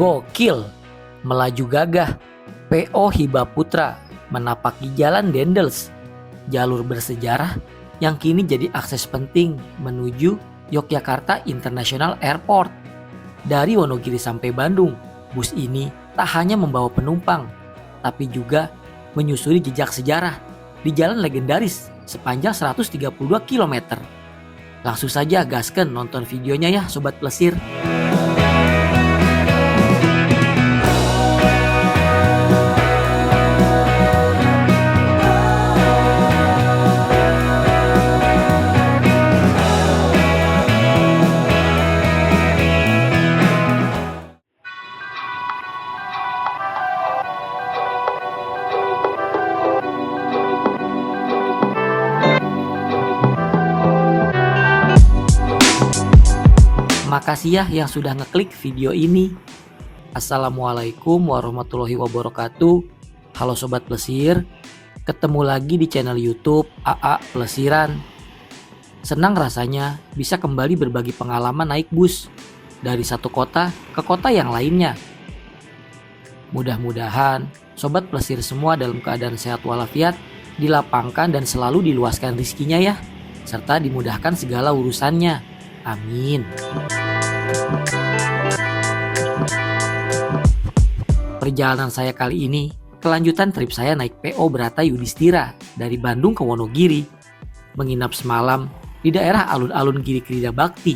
Gokil, melaju gagah, PO Hiba Putra menapaki jalan Dendels, jalur bersejarah yang kini jadi akses penting menuju Yogyakarta International Airport. Dari Wonogiri sampai Bandung, bus ini tak hanya membawa penumpang, tapi juga menyusuri jejak sejarah di jalan legendaris sepanjang 132 km. Langsung saja gasken nonton videonya ya Sobat Plesir. Makasih ya yang sudah ngeklik video ini. Assalamualaikum warahmatullahi wabarakatuh. Halo Sobat Plesir, ketemu lagi di channel YouTube AA Plesiran. Senang rasanya bisa kembali berbagi pengalaman naik bus dari satu kota ke kota yang lainnya. Mudah-mudahan Sobat Plesir semua dalam keadaan sehat walafiat, dilapangkan dan selalu diluaskan rezekinya ya, serta dimudahkan segala urusannya. Amin. Perjalanan saya kali ini kelanjutan trip saya naik PO Brata Yudhistira dari Bandung ke Wonogiri. Menginap semalam di daerah alun-alun Giri Krida Bakti.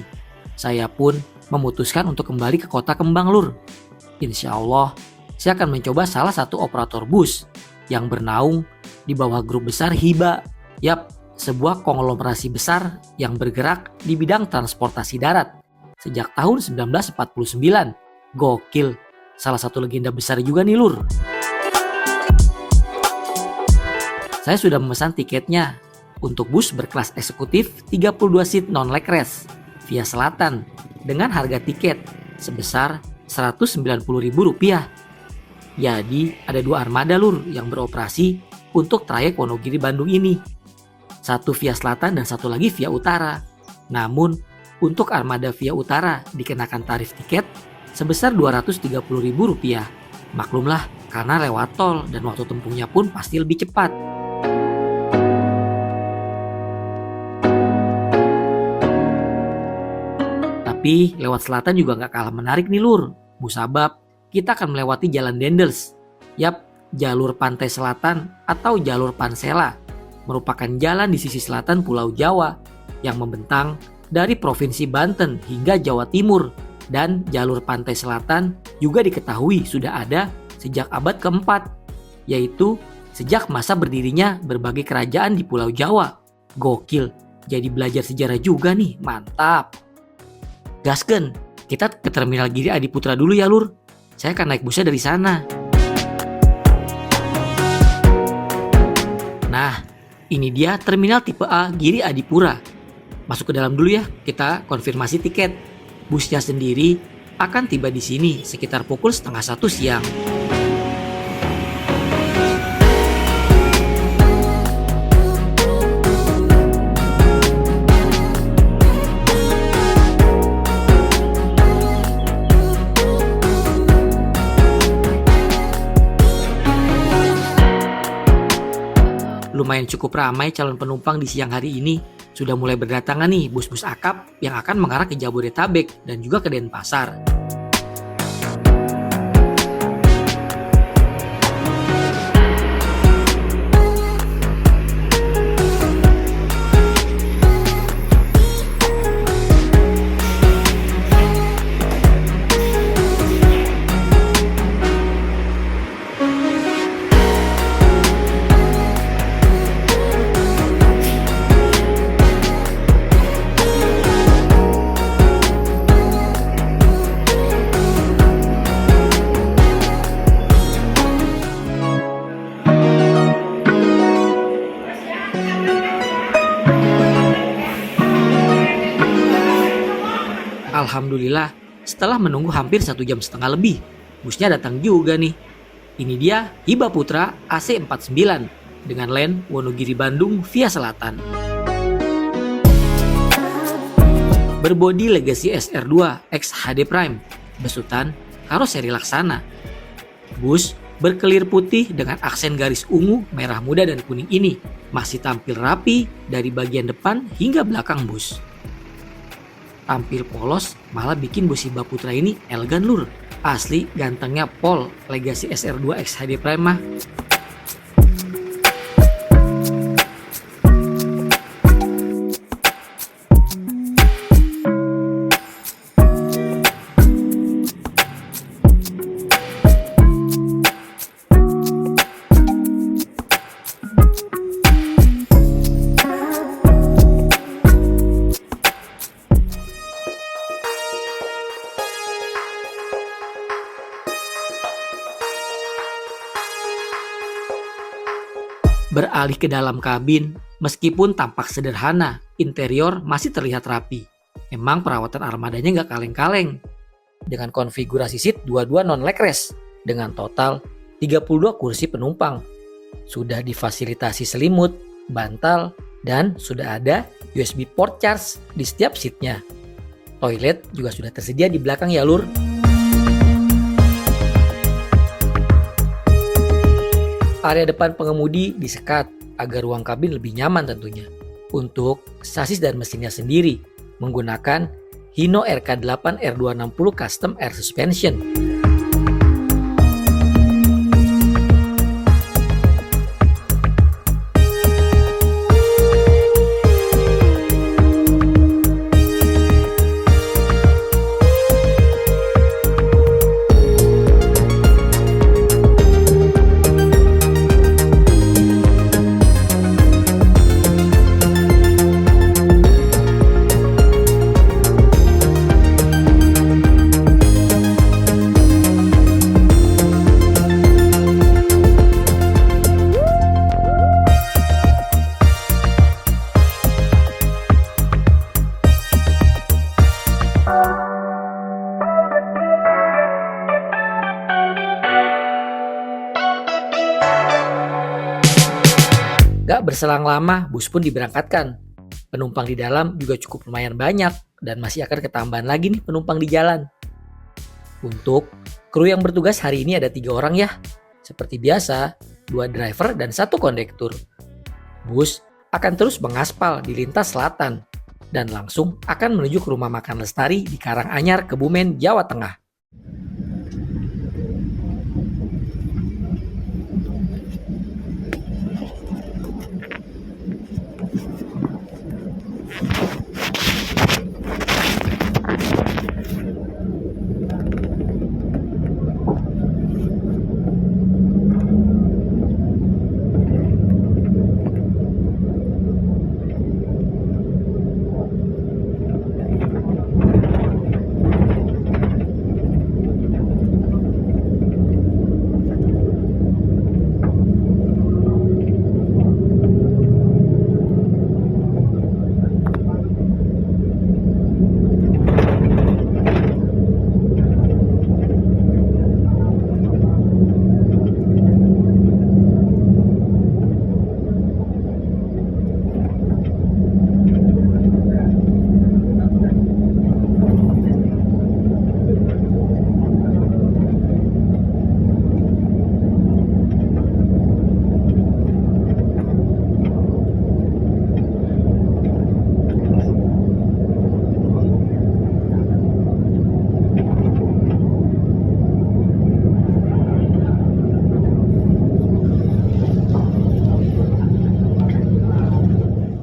Saya pun memutuskan untuk kembali ke kota Kembang Lur. Insya Allah saya akan mencoba salah satu operator bus yang bernaung di bawah grup besar Hiba. Yap, sebuah konglomerasi besar yang bergerak di bidang transportasi darat sejak tahun 1949. Gokil, salah satu legenda besar juga nih Lur. Saya sudah memesan tiketnya untuk bus berkelas eksekutif 32 seat non-leg rest via Selatan dengan harga tiket sebesar Rp190.000. Jadi ada dua armada Lur yang beroperasi untuk trayek Wonogiri Bandung ini. Satu via Selatan dan satu lagi via Utara. Namun untuk armada via Utara dikenakan tarif tiket sebesar Rp230.000. Maklumlah karena lewat tol dan waktu tempuhnya pun pasti lebih cepat. Tapi lewat selatan juga gak kalah menarik nih Lur. Musabab kita akan melewati jalan Dendels. Yap, jalur pantai selatan atau jalur Pansela. Merupakan jalan di sisi selatan Pulau Jawa yang membentang dari Provinsi Banten hingga Jawa Timur, dan jalur pantai selatan juga diketahui sudah ada sejak abad keempat, yaitu sejak masa berdirinya berbagai kerajaan di Pulau Jawa. Gokil, jadi belajar sejarah juga nih, mantap. Gasken, kita ke Terminal Giri Adiputra dulu ya Lur. Saya akan naik busnya dari sana. Nah, ini dia terminal tipe A Giri Adipura. Masuk ke dalam dulu ya, kita konfirmasi tiket. Busnya sendiri akan tiba di sini sekitar pukul 12:30 siang. Lumayan cukup ramai calon penumpang di siang hari ini. Sudah mulai berdatangan nih bus-bus akap yang akan mengarah ke Jabodetabek dan juga ke Denpasar. Alhamdulillah, setelah menunggu hampir 1,5 jam lebih, busnya datang juga nih. Ini dia Hiba Putra AC49 dengan lane Wonogiri Bandung via Selatan. Berbodi Legacy SR2 X HD Prime, besutan karoseri Laksana. Bus berkelir putih dengan aksen garis ungu, merah muda, dan kuning ini masih tampil rapi dari bagian depan hingga belakang bus. Tampil polos malah bikin Busiba Putra ini elegan lur. Asli gantengnya Pol Legacy SR2 X HD Prime mah. Beralih ke dalam kabin, meskipun tampak sederhana, interior masih terlihat rapi. Emang perawatan armadanya nggak kaleng-kaleng. Dengan konfigurasi seat 22 non-leg rest, dengan total 32 kursi penumpang. Sudah difasilitasi selimut, bantal, dan sudah ada USB port charge di setiap seatnya. Toilet juga sudah tersedia di belakang ya lur. Area depan pengemudi disekat agar ruang kabin lebih nyaman tentunya. Untuk sasis dan mesinnya sendiri menggunakan Hino RK8 R260 Custom Air Suspension. Gak berselang lama, bus pun diberangkatkan. Penumpang di dalam juga cukup lumayan banyak dan masih akan ketambahan lagi nih penumpang di jalan. Untuk kru yang bertugas hari ini ada 3 orang ya. Seperti biasa, 2 driver dan 1 kondektur. Bus akan terus mengaspal di lintas selatan dan langsung akan menuju ke rumah makan Lestari di Karanganyar, Kebumen, Jawa Tengah.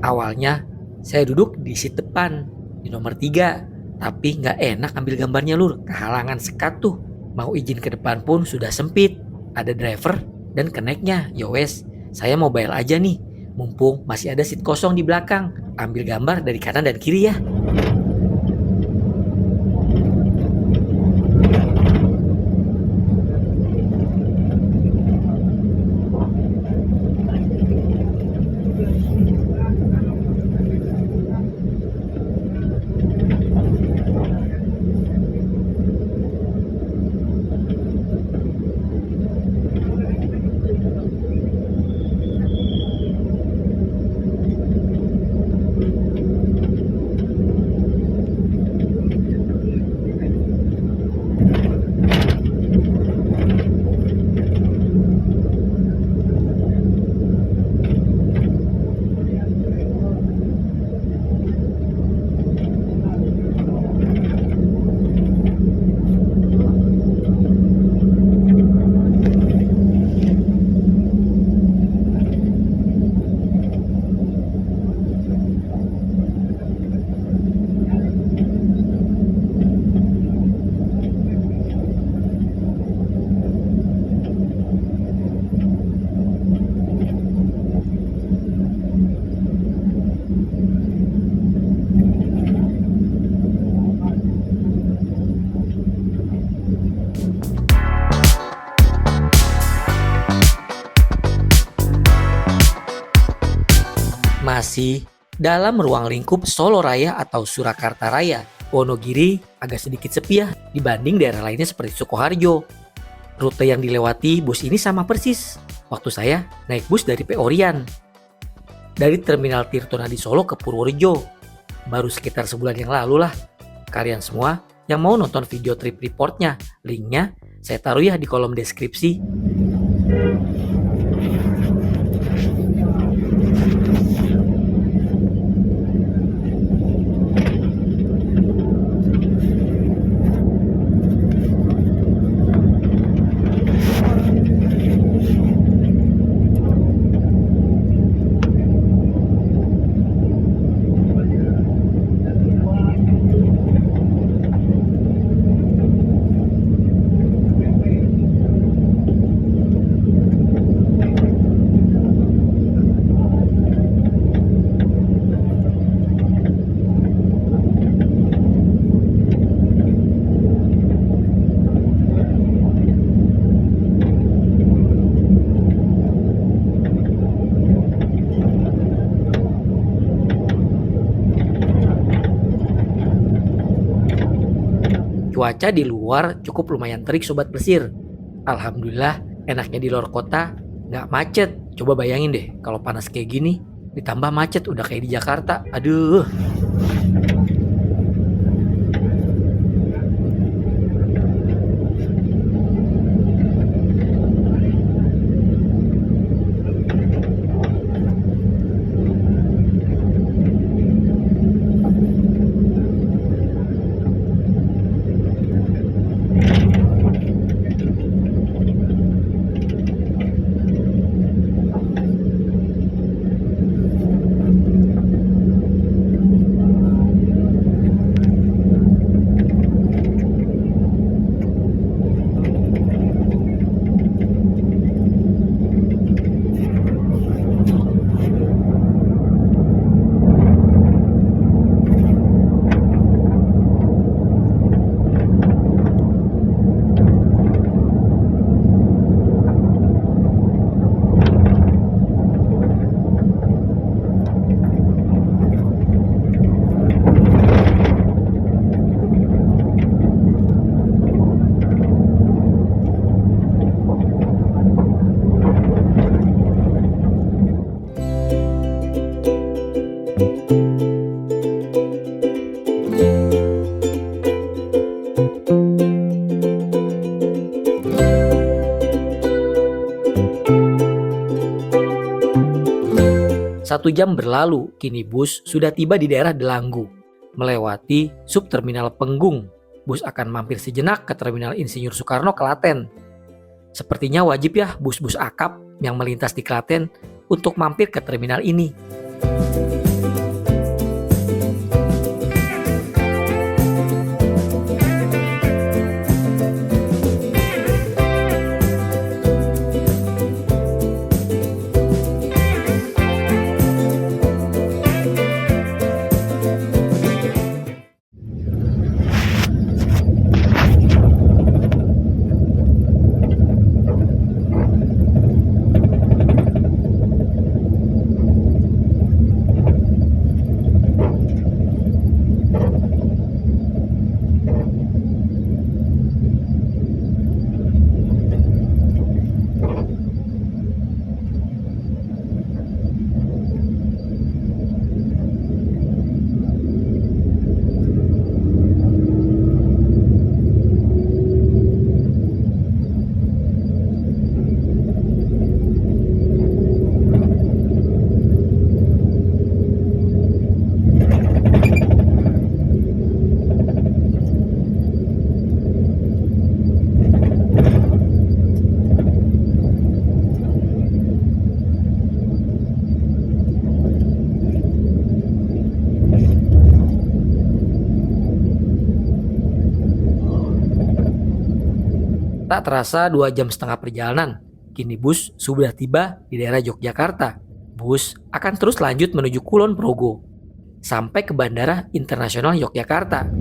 Awalnya saya duduk di seat depan, di nomor 3. Tapi nggak enak ambil gambarnya lur, kehalangan sekat tuh. Mau izin ke depan pun sudah sempit. Ada driver dan keneknya, yowes, saya mobile aja nih. Mumpung masih ada seat kosong di belakang, ambil gambar dari kanan dan kiri ya. Masih dalam ruang lingkup Solo Raya atau Surakarta Raya, Wonogiri agak sedikit sepi ya dibanding daerah lainnya seperti Sukoharjo. Rute yang dilewati bus ini sama persis waktu saya naik bus dari PO Rian. Dari Terminal Tirtonadi Solo ke Purworejo. Baru sekitar sebulan yang lalu lah. Kalian semua yang mau nonton video trip reportnya, linknya saya taruh ya di kolom deskripsi. Cuaca di luar cukup lumayan terik sobat Plesir. Alhamdulillah enaknya di luar kota nggak macet. Coba bayangin deh kalau panas kayak gini ditambah macet udah kayak di Jakarta. Aduh. Satu jam berlalu, kini bus sudah tiba di daerah Delanggu. Melewati subterminal Penggung, bus akan mampir sejenak ke Terminal Insinyur Soekarno, Klaten. Sepertinya wajib ya bus-bus akap yang melintas di Klaten untuk mampir ke terminal ini. Tak terasa 2,5 jam perjalanan, kini bus sudah tiba di daerah Yogyakarta. Bus akan terus lanjut menuju Kulon Progo, sampai ke Bandara Internasional Yogyakarta.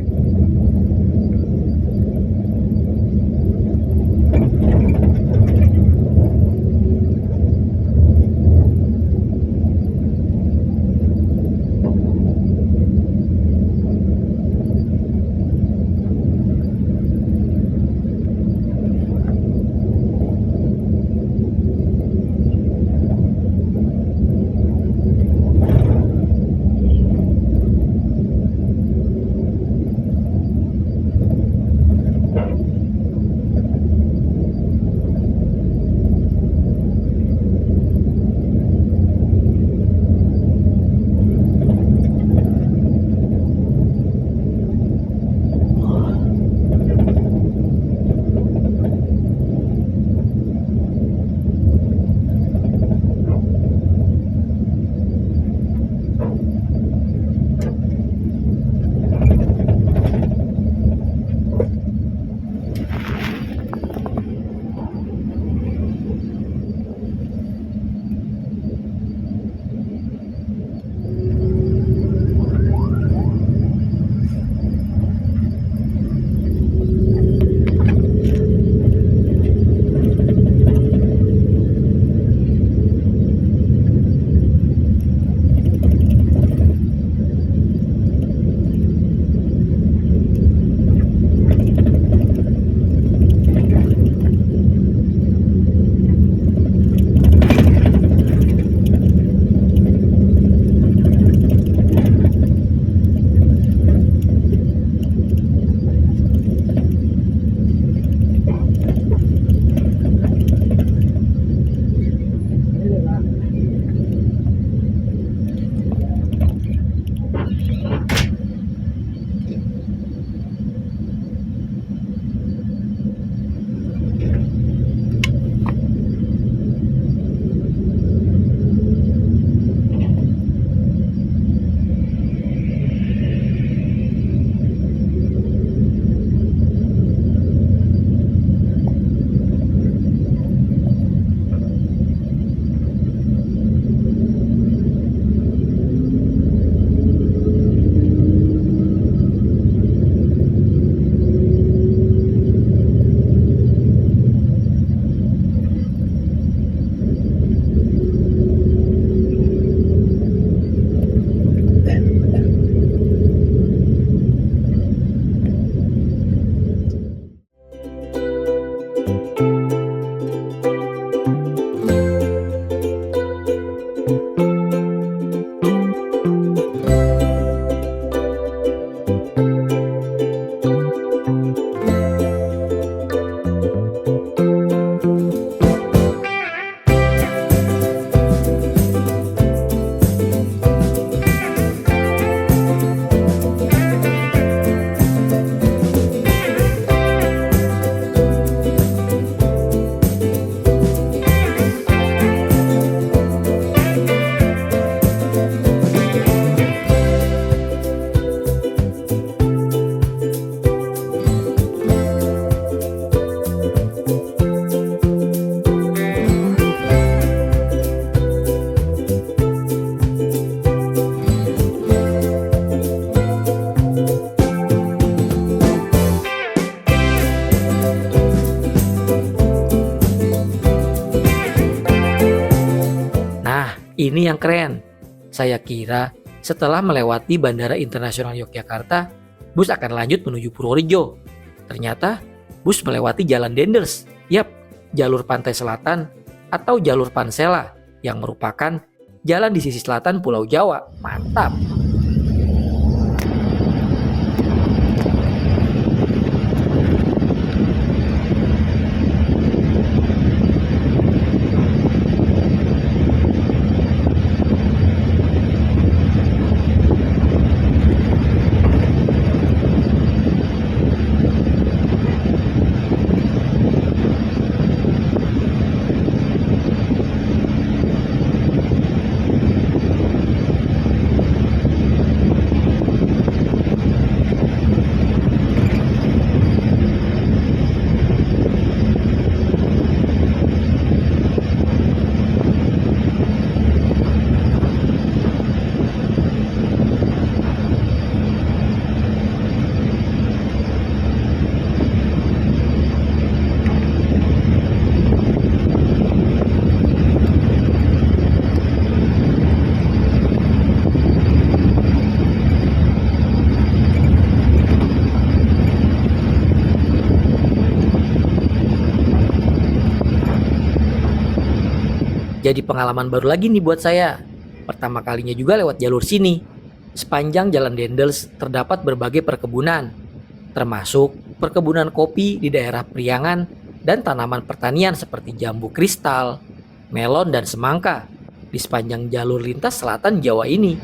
Ini yang keren. Saya kira setelah melewati Bandara Internasional Yogyakarta, bus akan lanjut menuju Purworejo. Ternyata bus melewati Jalan Dendels. Yap, jalur pantai selatan atau jalur Pansela yang merupakan jalan di sisi selatan Pulau Jawa. Mantap. Jadi pengalaman baru lagi nih buat saya. Pertama kalinya juga lewat jalur sini. Sepanjang Jalan Dendels terdapat berbagai perkebunan, termasuk perkebunan kopi di daerah Priangan dan tanaman pertanian seperti jambu kristal, melon, dan semangka di sepanjang jalur lintas selatan Jawa ini.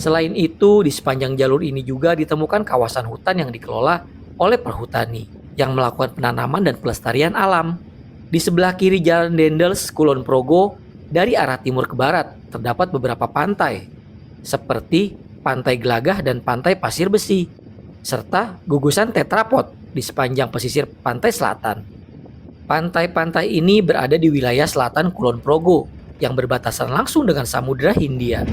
Selain itu, di sepanjang jalur ini juga ditemukan kawasan hutan yang dikelola oleh perhutani yang melakukan penanaman dan pelestarian alam. Di sebelah kiri Jalan Dendels, Kulon Progo, dari arah timur ke barat, terdapat beberapa pantai, seperti Pantai Gelagah dan Pantai Pasir Besi, serta gugusan tetrapod di sepanjang pesisir pantai selatan. Pantai-pantai ini berada di wilayah selatan Kulon Progo, yang berbatasan langsung dengan Samudra Hindia.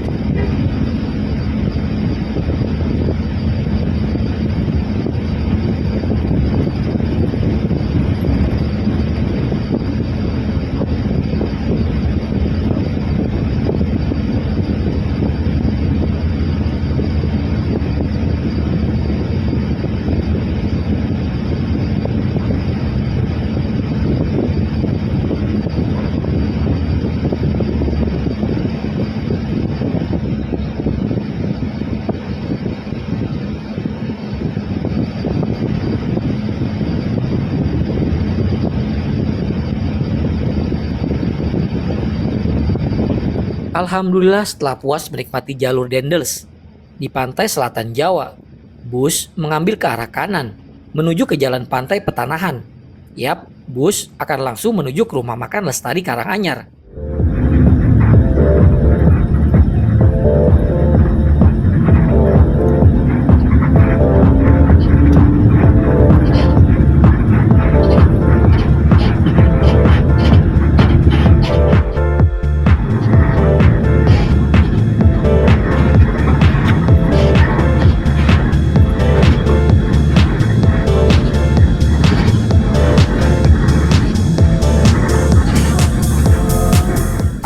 Alhamdulillah setelah puas menikmati jalur Dendels di pantai selatan Jawa, bus mengambil ke arah kanan menuju ke jalan pantai Petanahan. Yap, bus akan langsung menuju ke rumah makan Lestari Karanganyar.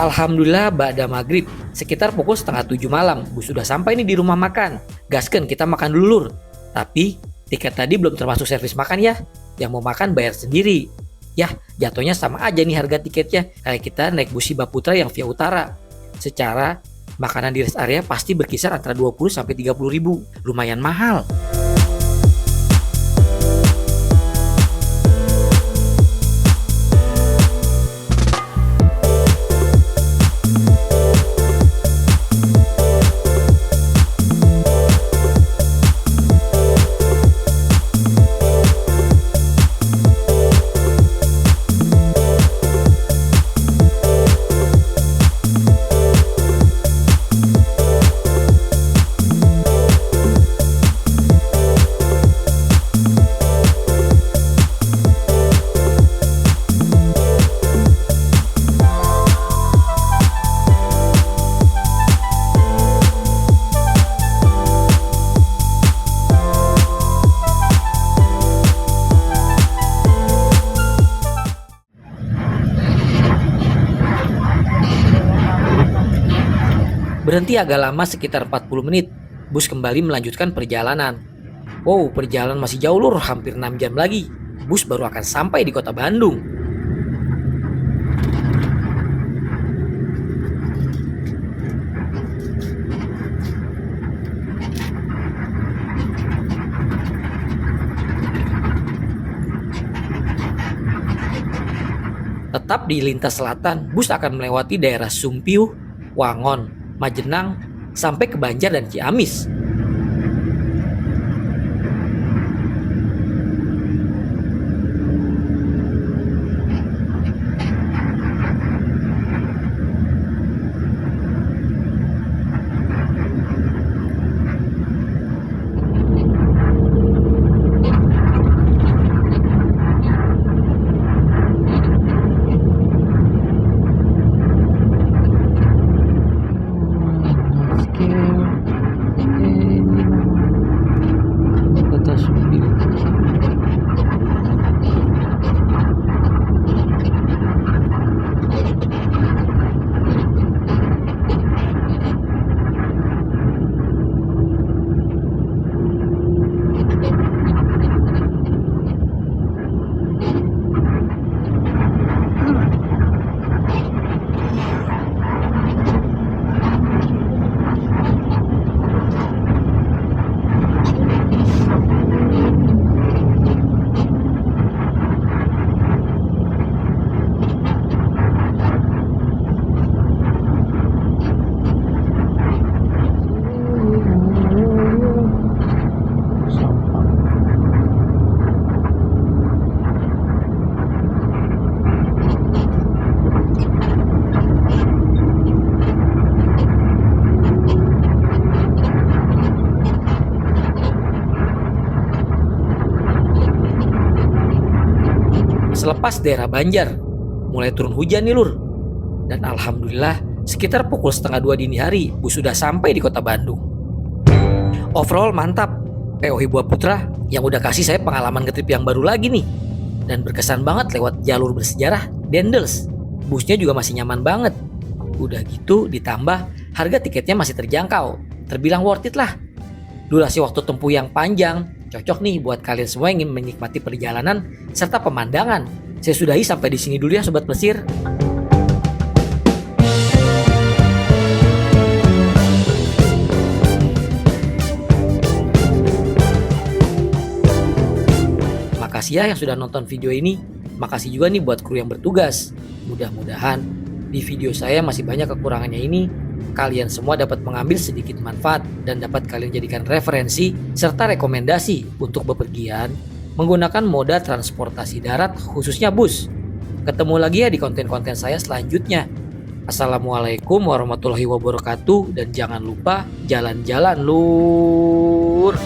Alhamdulillah ba'da maghrib, sekitar pukul 6:30 malam, bus sudah sampai nih di rumah makan. Gasken, kita makan dulu lur. Tapi tiket tadi belum termasuk servis makan ya. Yang mau makan bayar sendiri. Yah, jatuhnya sama aja nih harga tiketnya. Kayak kita naik bus Hiba Putra yang via utara. Secara makanan di rest area pasti berkisar antara 20 sampai 30 ribu. Lumayan mahal. Berhenti agak lama sekitar 40 menit. Bus kembali melanjutkan perjalanan. Wow, perjalanan masih jauh lur, hampir 6 jam lagi. Bus baru akan sampai di kota Bandung. Tetap di lintas selatan, bus akan melewati daerah Sumpiuh, Wangon, Majenang, sampai ke Banjar dan Ciamis. Selepas daerah Banjar, mulai turun hujan nih lur. Dan alhamdulillah sekitar pukul 1:30 dini hari, bus sudah sampai di kota Bandung. Overall mantap, PO Hibuah Putra yang udah kasih saya pengalaman ngetrip yang baru lagi nih. Dan berkesan banget lewat jalur bersejarah Dendels. Busnya juga masih nyaman banget. Udah gitu ditambah harga tiketnya masih terjangkau. Terbilang worth it lah. Durasi waktu tempuh yang panjang, cocok nih buat kalian semua yang ingin menikmati perjalanan serta pemandangan. Saya sudahi sampai di sini dulu ya Sobat Plesir. Makasih ya yang sudah nonton video ini. Makasih juga nih buat kru yang bertugas. Mudah-mudahan di video saya masih banyak kekurangannya ini. Kalian semua dapat mengambil sedikit manfaat dan dapat kalian jadikan referensi serta rekomendasi untuk bepergian menggunakan moda transportasi darat khususnya bus. Ketemu lagi ya di konten-konten saya selanjutnya. Assalamualaikum warahmatullahi wabarakatuh dan jangan lupa jalan-jalan lur.